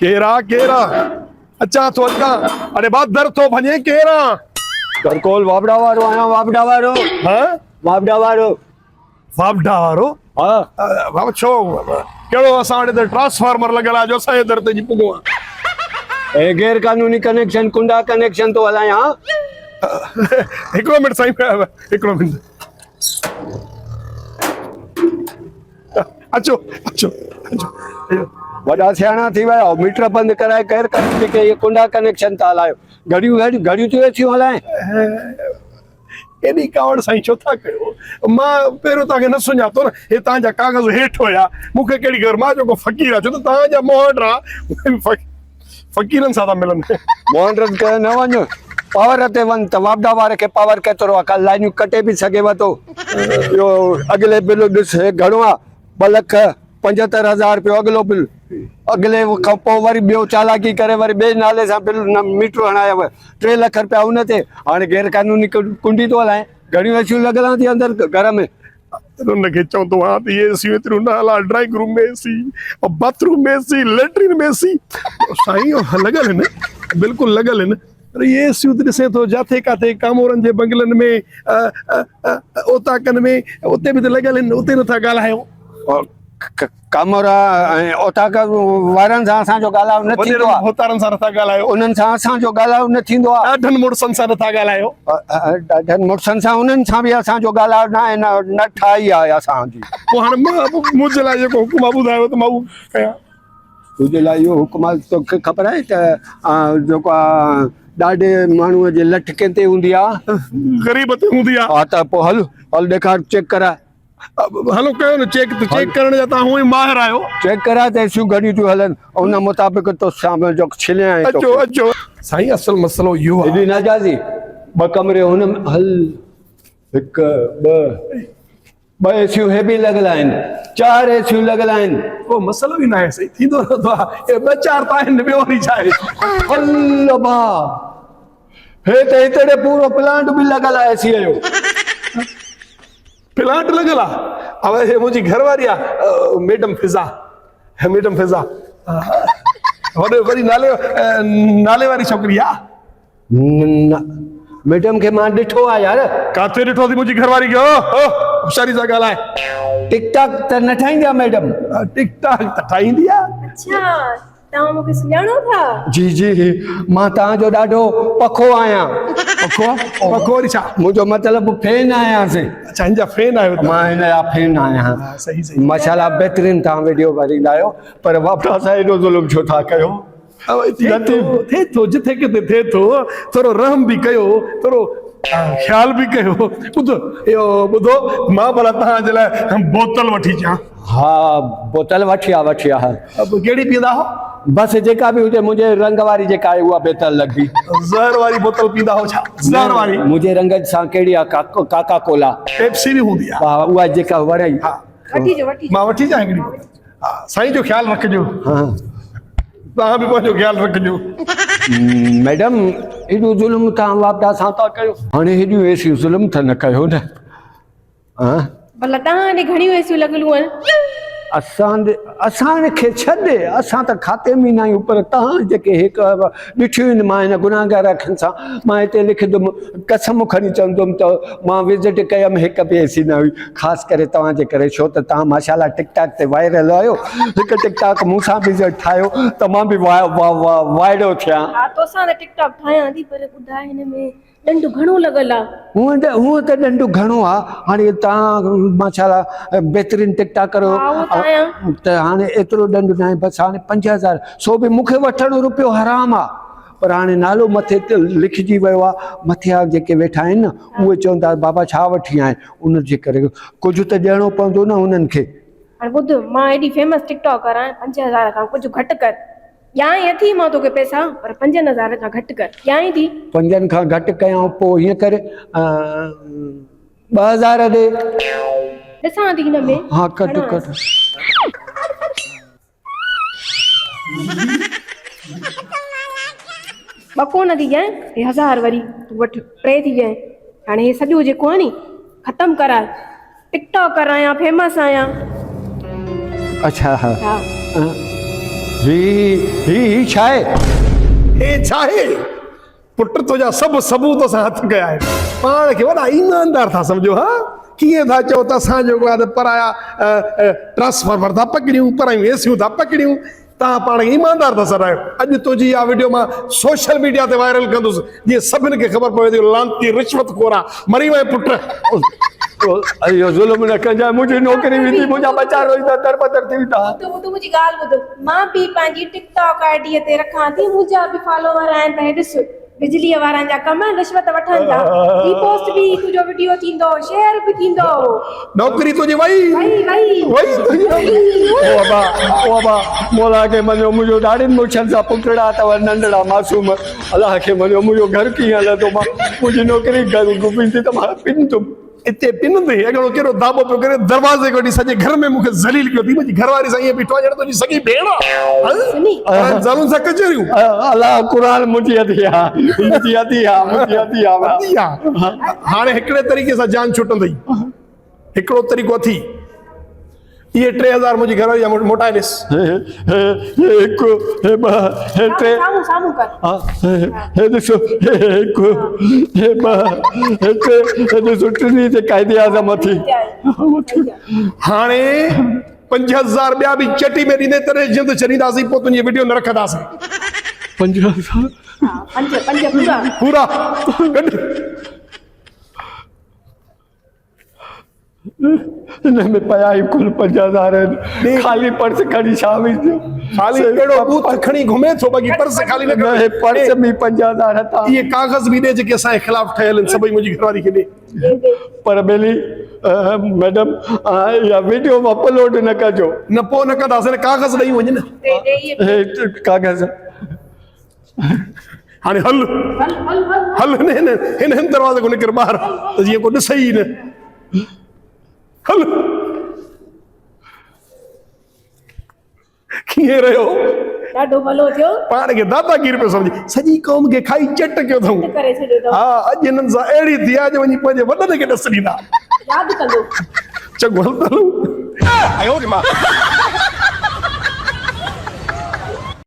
केरा केरा अच्छा तो अच्छा अरे बात दर तो भने केरा करकोल वापड़ा वारो आया वापड़ा वारो हां वापड़ा वारो वापडारो हां बाबा छो केड़ो असाडे ते ट्रांसफार्मर लगला जो सहे दर ते जी पुगो ए गैर कानूनी कनेक्शन कुंडा कनेक्शन तो हलाया एकड़ो मिनट साईं एकड़ो मिनट अचो अचो अचो वडा सियाणा थी वया मीटर बंद कराए गैर कानूनी के ये कुंडा कनेक्शन ता हलायो घड़ियूं तो एसी हलाए एडी कावड़ साईं छो था कयो मां पेरो ताके न सुञातो न हे तांजा कागज हेठ होया मुखे केड़ी घर मां जो फकीर आ छो तो तांजा मोहडरा फकीरन सादा मिलन मोहन रद के न वञ पावर ते वन त वापडा वारे के पावर केतरो आ कल लाइनू कटे भी सकेव तो यो अगले बिल दिस घणो आ 2,75,000 रुपयो अगलो बिल अगले खपो वरी बियो चालाकी करे वरी बे नाले सा बिल मीटर हणाया 3 लाख रुपया उन ते हाणे गैर कानूनी कुंडी तो हलाए घणियूं एसियूं लगला थी अंदर घर में उनके चो तो हां ये एसी में तेरू नाला ड्राइंग रूम में एसी और बाथरूम में एसी लैट्रिन में एसी साईं लगल है न बिल्कुल लगल है न अरे ये एसी उधर से तो जाते काते कामोरन जे बंगलन में ओताकन में उते भी तो लगल है उते न था गालायो और कामरा ओता का वारन सा सा जो गाला न थींदो आ होतारन सा था गालायो उनन सा सा जो गाला न थींदो आ ढन मुड़सन सा था गालायो ढन मुड़सन सा उनन सा भी असा जो गाला न ठाई आ असा जी वो हन मुझे ला जो हुकुम बुधायो तो माऊ कया तुझे ला यो हुकुम तो खबर है त जो को डाडे मानू जे लटके ते हुंदी आ गरीब ते हुंदी आ आ त पो हल देखा चेक करा हलो कयो न चेक तो चेक करण जाता हूं माहिर आयो चेक करा ते सु घड़ी तू हलन उन मुताबिक तो शाम जो छिले आए तो अचो अचो साईं असल मसलो यो एडी नाजाजी ब कमरे हुन हल एक ब एसियूं हे भी लगला आइन 4 एसियूं लगला आइन वो मसलो ही ना है सही थींदो रहंदो आहे ए ब चार ताइन ॿियो वरी छा आहे अल्लाह बा हे ते इतड़े पूरो प्लांट भी लगल आहे एसी जो प्लांट लगल आहे अब हे मुंहिंजी घरवारी आहे मैडम फिजा वरी नाले वारी छोकिरी आहे मैडम के मां ॾिठो आ यार काथे ॾिठो थी मुंहिंजी घरवारी खे होशियारी सां ॻाल्हाए टिक टाक त न ठाहींदा मैडम टिक टाक त ठाहींदी आहे अच्छा तव्हां मूंखे सुञाणो था जी जी मां तव्हांजो ॾाढो पखो आहियां पखो वरी छा मुंहिंजो मतिलबु फैन आहियां अच्छा हिन जा फैन आहियो मां हिन जा फैन आहियां सही सही माशाल्लाह बहितरीन तव्हां वीडियो भरींदा आहियो पर वापस सां एॾो ज़ुल्म छो था कयो थे तो जिथे किथे थे तो थोरो रहम भी कयो थोरो ख्याल भी कयो ॿुधो मां भला तव्हां जे लाइ बोतल वठी अचां हा बोतल वठी आ अब कहिड़ी पीअंदा हो बस जेका भी हुजे मुंहिंजे रंग वारी जेका आहे उहा बेहतर लॻी ज़हर वारी बोतल पींदा हो छा ज़हर वारी मुंहिंजे रंग सां कहिड़ी आहे काका कोला पेप्सी भी हूंदी आहे हा उहा जेका वणे हा वठी मां वठी अचां हिकिड़ी बोतल हा साईं जो ख्याल रखिजो हा तव्हां बि पंहिंजो ख्याल रखिजो मैडम हेॾो ज़ुल्म तव्हां वापदा सां था कयो हाणे हेॾियूं एसियूं ज़ुल्म त न कयो न हा भला तव्हां ॾे घणियूं एसियूं लॻियलूं आहिनि असां खे छॾे असां त खाते में न आहियूं पर तव्हां जेके हिकु ॾिठियूं आहिनि मां हिन गुनाहगार अखियुनि सां मां हिते लिखंदुमि कसम खणी चवंदुमि त मां विज़िट कयमि हिकु बि एसी न हुई ख़ासि करे तव्हांजे करे छो त तव्हां माशाल्लाह टिकटॉक ते वायरल आहियो हिकु टिकटॉक मूंसां बि ठाहियो त मां बि वाइड़ो थियां हा तोसां त टिकटॉक ठाहियां थी पर ॿुधाए हिन में ॾंडु घणो लॻल आहे हूअं त ॾंडु घणो आहे हाणे तव्हां माशाल्लाह बहितरीनु टिकटॉक करो त हाणे एतिरो ॾंडु न आहे बसि हाणे 5,000 सो बि मूंखे वठणु रुपयो हराम आहे पर हाणे नालो मथे ते लिखिजी वियो आहे मथियां जेके वेठा आहिनि न उहे चवंदा बाबा छा वठी आए उन जे करे कुझु त ॾियणो पवंदो न उन्हनि खे हाणे ॿुध मां एॾी फेमस टिकटॉकर आहियां 5,000 खां कुझु घटि कर ॾियां थी मां तोखे पैसा पर 5,000 खां घटि कर ॾियां थी 5 खां घटि कयां पोइ हीअं करे 2,000 ॾे ॾिसां थी हिन में हा कट ॿको न थी ॾियां हे 1,000 वरी तूं वठि 3 थी ॾियां हाणे हे सॼो जेको आहे नी ख़तमु कराए टिकटॉकर आहियां फेमस आहियां अच्छा हा ही छा आहे हे छाहे पुट तुझा सब सबूत असां हथ कया आहिनि पाण खे वॾा ईमानदार था सम्झो हा कीअं था चओ त असां जेको आहे त पराया ट्रांसफार्मर था पकड़ियूं परायूं एसियूं था पकड़ियूं तव्हां पाण खे ईमानदार था सॾायो अॼु तुंहिंजी इहा वीडियो मां सोशल मीडिया ते वायरल कंदुसि जीअं सभिनि खे ख़बर पवे थी लांती रिश्वत खोरा मरी वए पुट इहो ज़ुल्म न कजांइ मुंहिंजी नौकिरी वेंदी मुंहिंजा बचा रोईंदा दरबदर थी वेंदा तूं मुंहिंजी ॻाल्हि ॿुध मां बि पंहिंजी टिकटॉक आईडीअ ते रखां थी मुंहिंजा बि फॉलोवर आहिनि त हे ॾिस बिजलीअ वारनि जा कम रिश्वत वठनि था रीपोस्ट बि तुंहिंजो वीडियो थींदो शेयर बि थींदो नौकिरी तुंहिंजी वई ओ बाबा मोला खे मञो मुंहिंजो ॾाढियुनि मुछनि सां पुटड़ा अथव नंढड़ा मासूम अलाह खे मञो मुंहिंजो घर कीअं हलंदो मां मुंहिंजी नौकिरी घर गुमींदी त मां पिनंदुमि इते पिन ते अगड़ो केरो दाबो पियो करे दरवाज़े कोडी सॼे घर में मूंखे ज़लील कयो थी मुंहिंजी घरवारी सां ईअं बीठो आहे ॼण तुंहिंजी सॻी भेण आहे ज़ालुनि सां कचरियूं अलाह क़ुरान मुंहिंजी अधी आहे हाणे हिकिड़े तरीक़े सां जान छुटंदई हिकिड़ो तरीक़ो अथी इहे 3000 मुंहिंजी घरवारी जा मोटाए ॾिस हिकु हे ॿ हे टे साम्हूं कर हे ॾिसो हे हिकु हे ॿ हे टे हे ॾिसो टिनी ते क़ाइदे आज़म थी हाणे 5000 ॿिया बि चटी में ॾींदे तॾहिं जिंद छॾींदासीं पोइ तुंहिंजी वीडियो न रखंदासीं 5000 पंज पूरा कढ हिन में पया ई कुल 5000 आहिनि ख़ाली पर्स खणी छा वेंदो खाली कहिड़ो बूथ खणी घुमे थो बाक़ी पर्स खाली न न हे पर्स में 5000 था इहे कागज़ बि ॾे जेके असांजे ख़िलाफ़ ठहियल आहिनि सभई मुंहिंजी घरवारी खे ॾे पर बेली मैडम या वीडियो में अपलोड न कजो न पोइ न कंदासीं न कागज़ ॾेई वञ न हे कागज़ हाणे हल हिन दरवाज़े खां निकिर ॿाहिरि त जीअं को ॾिसे ई न हल कीअं रहियो ॾाढो भलो थियो पाण खे दादागीर पियो सम्झे सॼी क़ौम खे खाई चट कयो अथऊं करे छॾियो अथऊं हा अॼु हिननि सां अहिड़ी थी आहे जो वञी पंहिंजे वॾनि खे ॾस ॾींदा यादि कंदो चङो हल